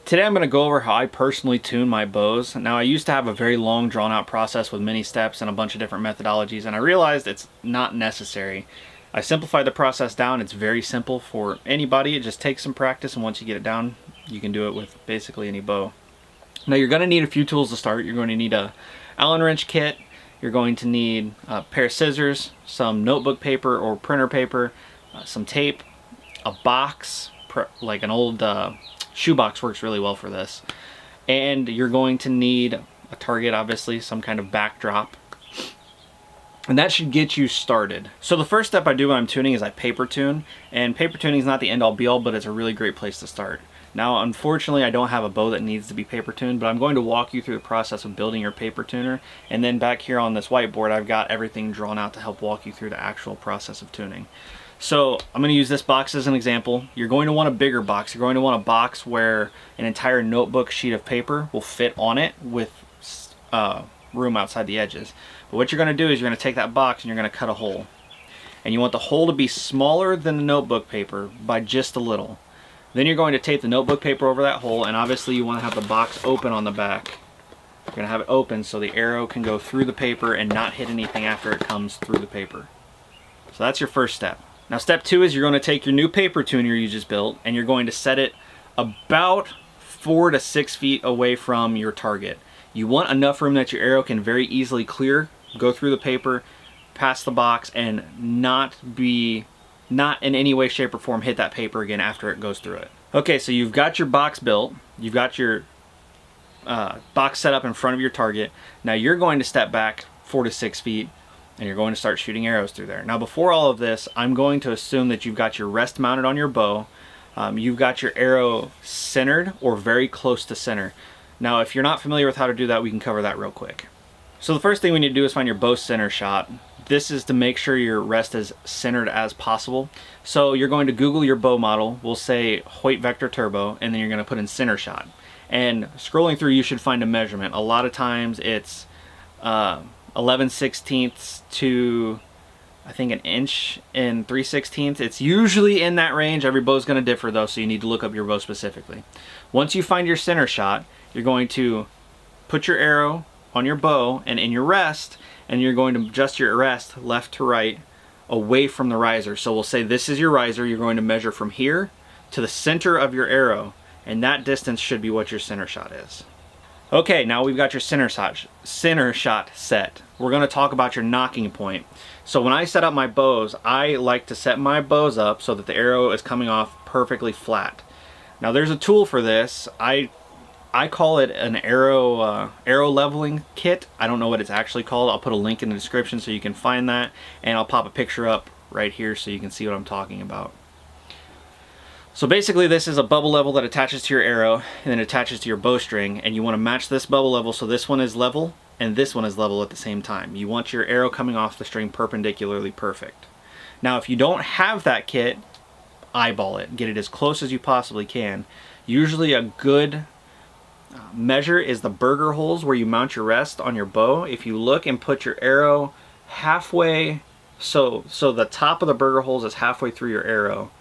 Today I'm going to go over how I personally tune my bows. Now, I used to have a very long drawn out process with many steps and a bunch of different methodologies, and I realized it's not necessary. I simplified the process down. It's very simple for anybody. It just takes some practice, and once you get it down, you can do it with basically any bow. Now, you're going to need a few tools to start. You're going to need a Allen wrench kit. You're going to need a pair of scissors, some notebook paper or printer paper, some tape, a box, like an old shoebox works really well for this. And you're going to need a target, obviously, some kind of backdrop. And that should get you started. So the first step I do when I'm tuning is I paper tune. And paper tuning is not the end all be all, but it's a really great place to start. Now, unfortunately, I don't have a bow that needs to be paper tuned, but I'm going to walk you through the process of building your paper tuner. And then back here on this whiteboard, I've got everything drawn out to help walk you through the actual process of tuning. So I'm going to use this box as an example. You're going to want a bigger box. You're going to want a box where an entire notebook sheet of paper will fit on it with room outside the edges. But what you're going to do is you're going to take that box and you're going to cut a hole. And you want the hole to be smaller than the notebook paper by just a little. Then you're going to tape the notebook paper over that hole, and obviously you want to have the box open on the back. You're going to have it open so the arrow can go through the paper and not hit anything after it comes through the paper. So that's your first step. Now, step two is you're going to take your new paper tuner you just built and you're going to set it about 4 to 6 feet away from your target. You want enough room that your arrow can very easily clear, go through the paper, past the box, and not in any way, shape, or form hit that paper again after it goes through it. Okay, so you've got your box built, you've got your box set up in front of your target. Now you're going to step back 4 to 6 feet and you're going to start shooting arrows through there. Now, before all of this, I'm going to assume that you've got your rest mounted on your bow. You've got your arrow centered or very close to center. Now, if you're not familiar with how to do that, we can cover that real quick. So the first thing we need to do is find your bow center shot. This is to make sure your rest is centered as possible. So you're going to Google your bow model. We'll say Hoyt Vector Turbo, and then you're going to put in center shot. And scrolling through, you should find a measurement. A lot of times it's 11/16 to, I think, 1 inch and 3/16. It's usually in that range. Every bow's going to differ though, so you need to look up your bow specifically. Once you find your center shot, you're going to put your arrow on your bow and in your rest, and you're going to adjust your rest left to right away from the riser. So we'll say this is your riser. You're going to measure from here to the center of your arrow, and that distance should be what your center shot is. Okay, now we've got your center shot set. We're going to talk about your nocking point. So when I set up my bows, I like to set my bows up so that the arrow is coming off perfectly flat. Now there's a tool for this. I call it an arrow leveling kit. I don't know what it's actually called. I'll put a link in the description so you can find that, and I'll pop a picture up right here so you can see what I'm talking about. So basically, this is a bubble level that attaches to your arrow and then attaches to your bowstring, and you want to match this bubble level so this one is level and this one is level at the same time. You want your arrow coming off the string perpendicularly perfect. Now, if you don't have that kit, eyeball it. Get it as close as you possibly can. Usually a good measure is the burger holes where you mount your rest on your bow. If you look and put your arrow halfway, so the top of the burger holes is halfway through your arrow,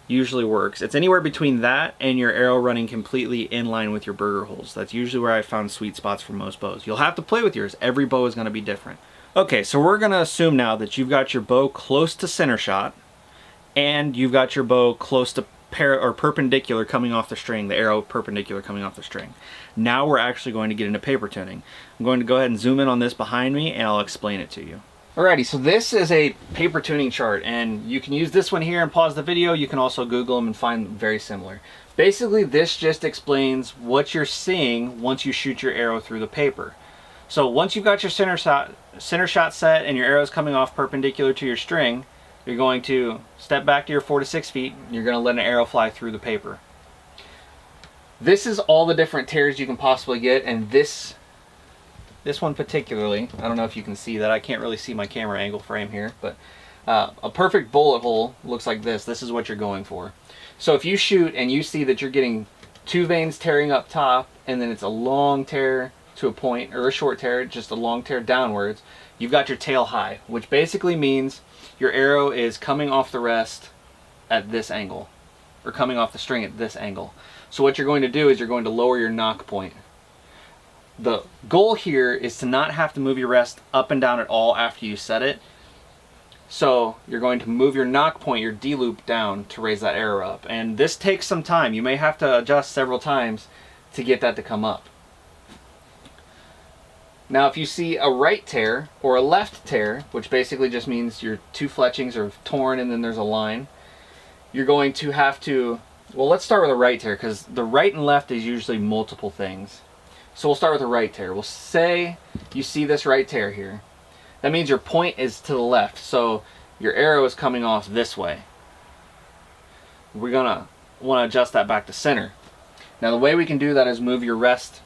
usually works. It's anywhere between that and your arrow running completely in line with your burger holes. That's usually where I found sweet spots for most bows. You'll have to play with yours. Every bow is going to be different. Okay, so we're going to assume now that you've got your bow close to center shot and you've got your bow close to perpendicular coming off the string, the arrow perpendicular coming off the string. Now we're actually going to get into paper tuning. I'm going to go ahead and zoom in on this behind me and I'll explain it to you. Alrighty, so this is a paper tuning chart, and you can use this one here and pause the video. You can also Google them and find them very similar. Basically, this just explains what you're seeing once you shoot your arrow through the paper. So once you've got your center shot set and your arrow's coming off perpendicular to your string, you're going to step back to your 4 to 6 feet. You're going to let an arrow fly through the paper. This is all the different tears you can possibly get, and this one particularly, I don't know if you can see that. I can't really see my camera angle frame here, but a perfect bullet hole looks like this. This is what you're going for. So if you shoot and you see that you're getting 2 veins tearing up top, and then it's a long tear to a point, or a short tear, just a long tear downwards, you've got your tail high, which basically means your arrow is coming off the rest at this angle, or coming off the string at this angle. So what you're going to do is you're going to lower your nock point. The goal here is to not have to move your rest up and down at all after you set it. So you're going to move your nock point, your D-loop, down to raise that arrow up. And this takes some time. You may have to adjust several times to get that to come up. Now if you see a right tear or a left tear, which basically just means your two fletchings are torn and then there's a line, you're going to have to, well, let's start with a right tear, because the right and left is usually multiple things. So we'll start with a right tear. We'll say you see this right tear here. That means your point is to the left, so your arrow is coming off this way. We're gonna want to adjust that back to center. Now the way we can do that is move your rest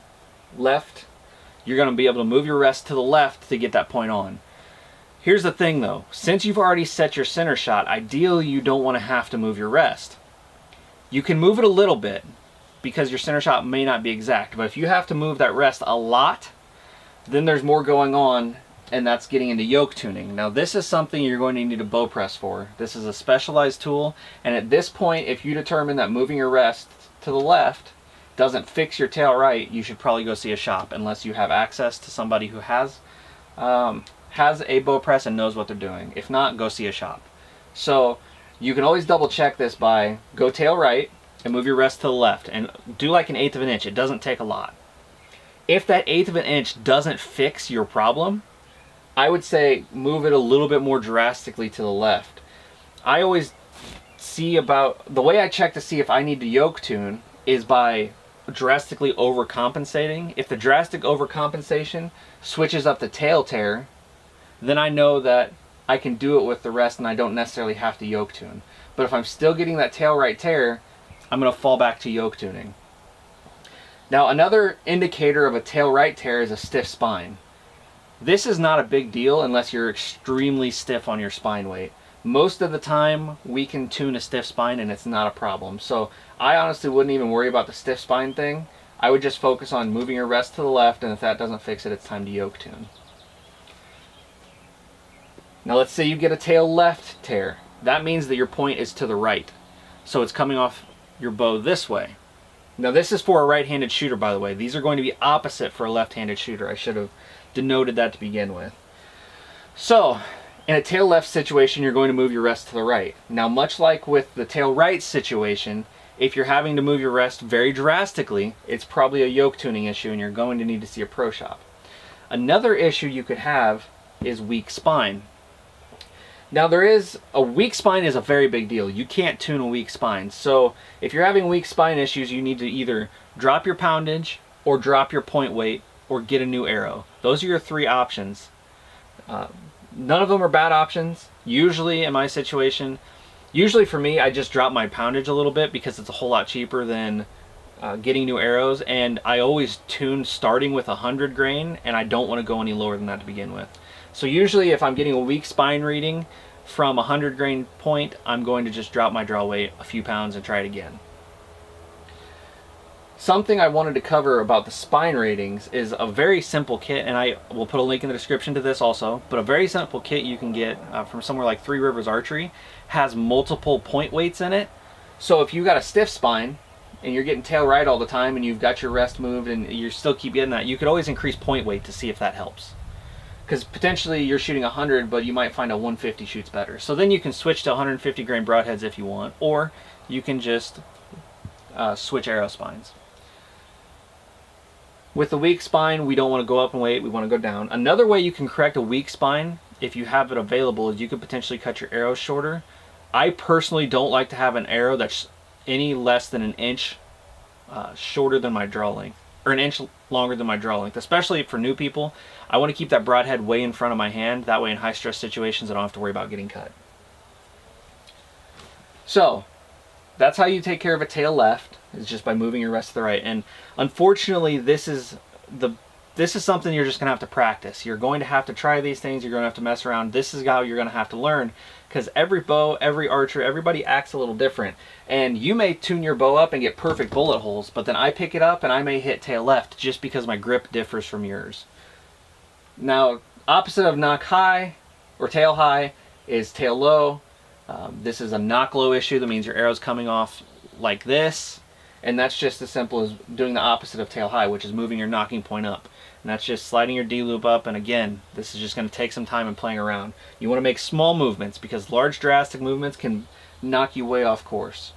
left. You're going to be able to move your rest to the left to get that point on. Here's the thing though, since you've already set your center shot, ideally you don't want to have to move your rest. You can move it a little bit because your center shot may not be exact, but if you have to move that rest a lot, then there's more going on, and that's getting into yoke tuning. Now this is something you're going to need a bow press for. This is a specialized tool, and at this point, if you determine that moving your rest to the left doesn't fix your tail right, you should probably go see a shop, unless you have access to somebody who has a bow press and knows what they're doing. If not, go see a shop. So you can always double check this by go tail right and move your rest to the left and do like 1/8 of an inch. It doesn't take a lot. If that 1/8 of an inch doesn't fix your problem, I would say move it a little bit more drastically to the left. I always see about, the way I check to see if I need to yoke tune is by drastically overcompensating. If the drastic overcompensation switches up the tail tear, then I know that I can do it with the rest and I don't necessarily have to yoke tune. But if I'm still getting that tail right tear, I'm going to fall back to yoke tuning. Now another indicator of a tail right tear is a stiff spine. This is not a big deal unless you're extremely stiff on your spine weight. Most of the time we can tune a stiff spine and it's not a problem. So I honestly wouldn't even worry about the stiff spine thing. I would just focus on moving your rest to the left, and if that doesn't fix it, it's time to yoke tune. Now let's say you get a tail left tear. That means that your point is to the right. So it's coming off your bow this way. Now this is for a right-handed shooter, by the way. These are going to be opposite for a left-handed shooter. I should have denoted that to begin with. So in a tail left situation, you're going to move your rest to the right. Now much like with the tail right situation, if you're having to move your rest very drastically, it's probably a yoke tuning issue and you're going to need to see a pro shop. Another issue you could have is weak spine. Now a weak spine is a very big deal. You can't tune a weak spine. So if you're having weak spine issues, you need to either drop your poundage or drop your point weight or get a new arrow. Those are your three options. None of them are bad options. Usually in my situation, usually for me, I just drop my poundage a little bit because it's a whole lot cheaper than getting new arrows, and I always tune starting with 100 grain, and I don't want to go any lower than that to begin with. So usually if I'm getting a weak spine reading from 100 grain point, I'm going to just drop my draw weight a few pounds and try it again. Something I wanted to cover about the spine ratings is a very simple kit, and I will put a link in the description to this also, but a very simple kit you can get from somewhere like Three Rivers Archery has multiple point weights in it. So if you've got a stiff spine and you're getting tail right all the time and you've got your rest moved and you still keep getting that, you could always increase point weight to see if that helps. Because potentially you're shooting 100, but you might find a 150 shoots better. So then you can switch to 150 grain broadheads if you want, or you can just switch arrow spines. With the weak spine, we don't want to go up in weight, we want to go down. Another way you can correct a weak spine, if you have it available, is you could potentially cut your arrows shorter. I personally don't like to have an arrow that's any less than an inch shorter than my draw length, or an inch longer than my draw length, especially for new people. I want to keep that broadhead way in front of my hand. That way in high stress situations I don't have to worry about getting cut. So that's how you take care of a tail left, is just by moving your rest to the right. And unfortunately this is something you're just going to have to practice. You're going to have to try these things, you're going to have to mess around. This is how you're going to have to learn, because every bow, every archer, everybody acts a little different. And you may tune your bow up and get perfect bullet holes, but then I pick it up and I may hit tail left just because my grip differs from yours. Now, opposite of nock high or tail high is tail low. This is a nock low issue. That means your arrow's coming off like this, And that's just as simple as doing the opposite of tail high, which is moving your knocking point up. And that's just sliding your D-loop up, and again, this is just going to take some time and playing around. You want to make small movements because large drastic movements can knock you way off course.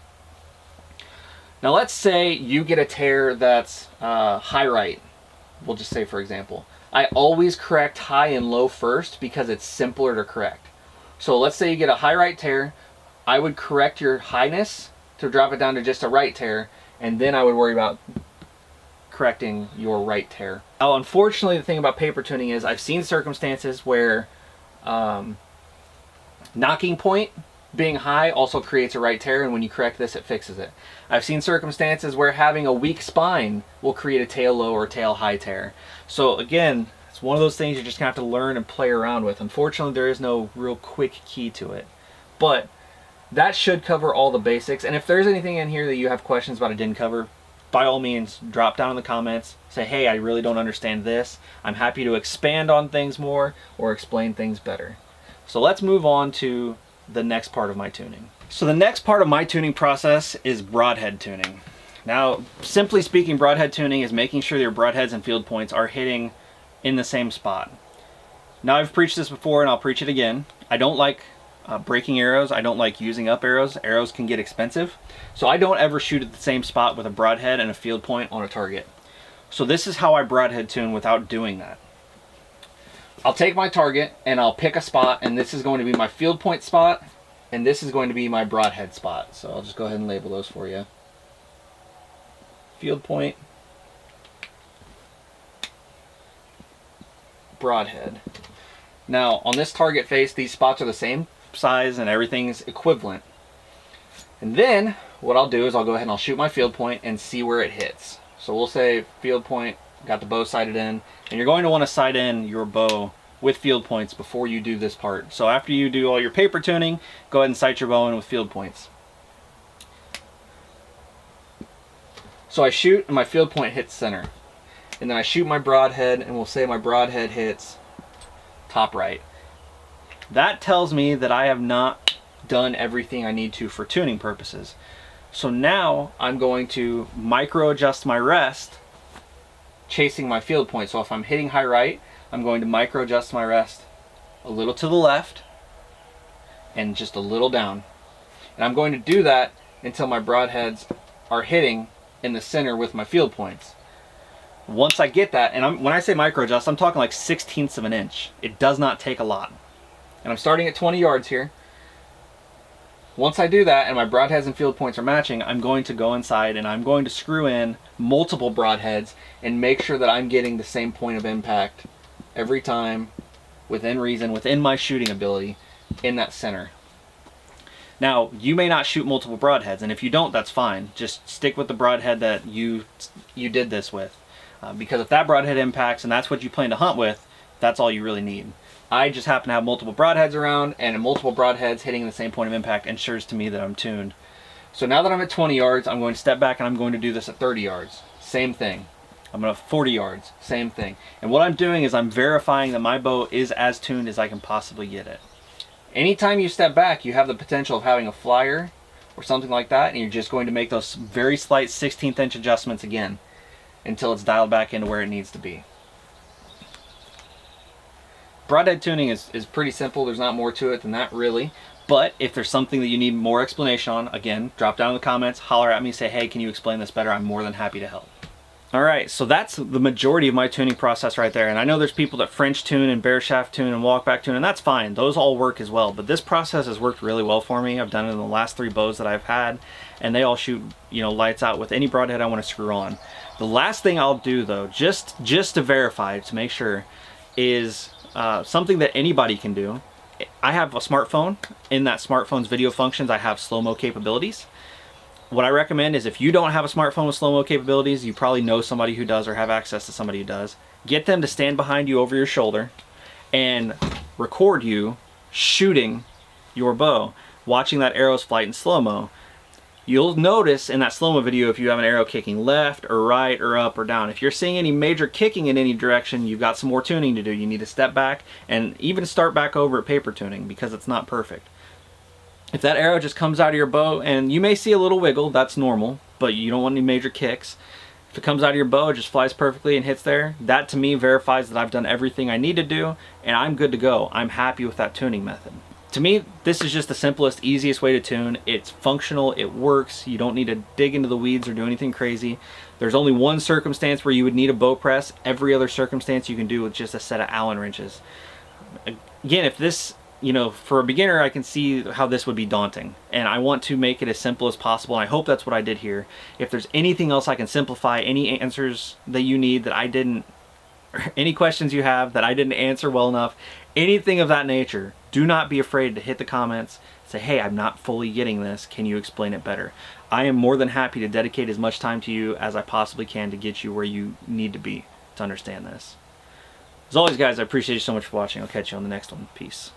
Now let's say you get a tear that's high right. We'll just say, for example, I always correct high and low first because it's simpler to correct. So let's say you get a high right tear, I would correct your highness to drop it down to just a right tear, and then I would worry about correcting your right tear. Now, unfortunately, the thing about paper tuning is I've seen circumstances where knocking point being high also creates a right tear, and when you correct this, it fixes it. I've seen circumstances where having a weak spine will create a tail low or tail high tear. So again, it's one of those things you're just gonna have to learn and play around with. Unfortunately, there is no real quick key to it, but that should cover all the basics. And if there's anything in here that you have questions about I didn't cover, by all means, drop down in the comments. Say, hey, I really don't understand this. I'm happy to expand on things more or explain things better. So let's move on to the next part of my tuning. So the next part of my tuning process is broadhead tuning. Now, simply speaking, broadhead tuning is making sure your broadheads and field points are hitting in the same spot. Now, I've preached this before and I'll preach it again. I don't like breaking arrows. I don't like using up arrows. Arrows can get expensive. So I don't ever shoot at the same spot with a broadhead and a field point on a target. So this is how I broadhead tune without doing that. I'll take my target and I'll pick a spot, and this is going to be my field point spot, and this is going to be my broadhead spot. So I'll just go ahead and label those for you. Field point, broadhead. Now on this target face, these spots are the same size and everything's equivalent. And then what I'll do is I'll go ahead and I'll shoot my field point and see where it hits. So we'll say field point, got the bow sighted in, and you're going to want to sight in your bow with field points before you do this part. So after you do all your paper tuning, go ahead and sight your bow in with field points. So I shoot and my field point hits center. And then I shoot my broadhead, and we'll say my broadhead hits top right. That tells me that I have not done everything I need to for tuning purposes. So now I'm going to micro adjust my rest, chasing my field point. So if I'm hitting high right, I'm going to micro adjust my rest a little to the left and just a little down. And I'm going to do that until my broadheads are hitting in the center with my field points. Once I get that, and when I say micro adjust, I'm talking like 1/16 of an inch. It does not take a lot. And I'm starting at 20 yards here. Once I do that and my broadheads and field points are matching, I'm going to go inside and I'm going to screw in multiple broadheads and make sure that I'm getting the same point of impact every time, within reason, within my shooting ability, in that center. Now, you may not shoot multiple broadheads, and if you don't, that's fine. Just stick with the broadhead that you did this with. Because if that broadhead impacts and that's what you plan to hunt with, that's all you really need. I just happen to have multiple broadheads around, and multiple broadheads hitting the same point of impact ensures to me that I'm tuned. So now that I'm at 20 yards, I'm going to step back and I'm going to do this at 30 yards. Same thing. I'm going to 40 yards. Same thing. And what I'm doing is I'm verifying that my bow is as tuned as I can possibly get it. Anytime you step back, you have the potential of having a flyer or something like that, and you're just going to make those very slight 1/16 inch adjustments again until it's dialed back into where it needs to be. Broadhead tuning is pretty simple. There's not more to it than that, really. But if there's something that you need more explanation on, again, drop down in the comments, holler at me, say, hey, can you explain this better? I'm more than happy to help. All right, so that's the majority of my tuning process right there. And I know there's people that French tune and bear shaft tune and walk back tune, and that's fine. Those all work as well. But this process has worked really well for me. I've done it in the last 3 bows that I've had, and they all shoot, lights out with any broadhead I want to screw on. The last thing I'll do, though, just to verify, to make sure, is something that anybody can do. I have a smartphone. In that smartphone's video functions, I have slow-mo capabilities. What I recommend is if you don't have a smartphone with slow-mo capabilities, you probably know somebody who does or have access to somebody who does. Get them to stand behind you over your shoulder and record you shooting your bow, watching that arrow's flight in slow-mo. You'll notice in that slow-mo video if you have an arrow kicking left or right or up or down. If you're seeing any major kicking in any direction, you've got some more tuning to do. You need to step back and even start back over at paper tuning because it's not perfect. If that arrow just comes out of your bow and you may see a little wiggle, that's normal, but you don't want any major kicks. If it comes out of your bow, it just flies perfectly and hits there. That to me verifies that I've done everything I need to do and I'm good to go. I'm happy with that tuning method. To me, this is just the simplest, easiest way to tune. It's functional, it works. You don't need to dig into the weeds or do anything crazy. There's only one circumstance where you would need a bow press. Every other circumstance you can do with just a set of Allen wrenches. Again, if this, you know, for a beginner, I can see how this would be daunting, and I want to make it as simple as possible, and I hope that's what I did here. If there's anything else I can simplify, any answers that you need that I didn't, any questions you have that I didn't answer well enough, anything of that nature, do not be afraid to hit the comments, say, hey, I'm not fully getting this, can you explain it better? I am more than happy to dedicate as much time to you as I possibly can to get you where you need to be to understand this. As always, guys, I appreciate you so much for watching. I'll catch you on the next one. Peace.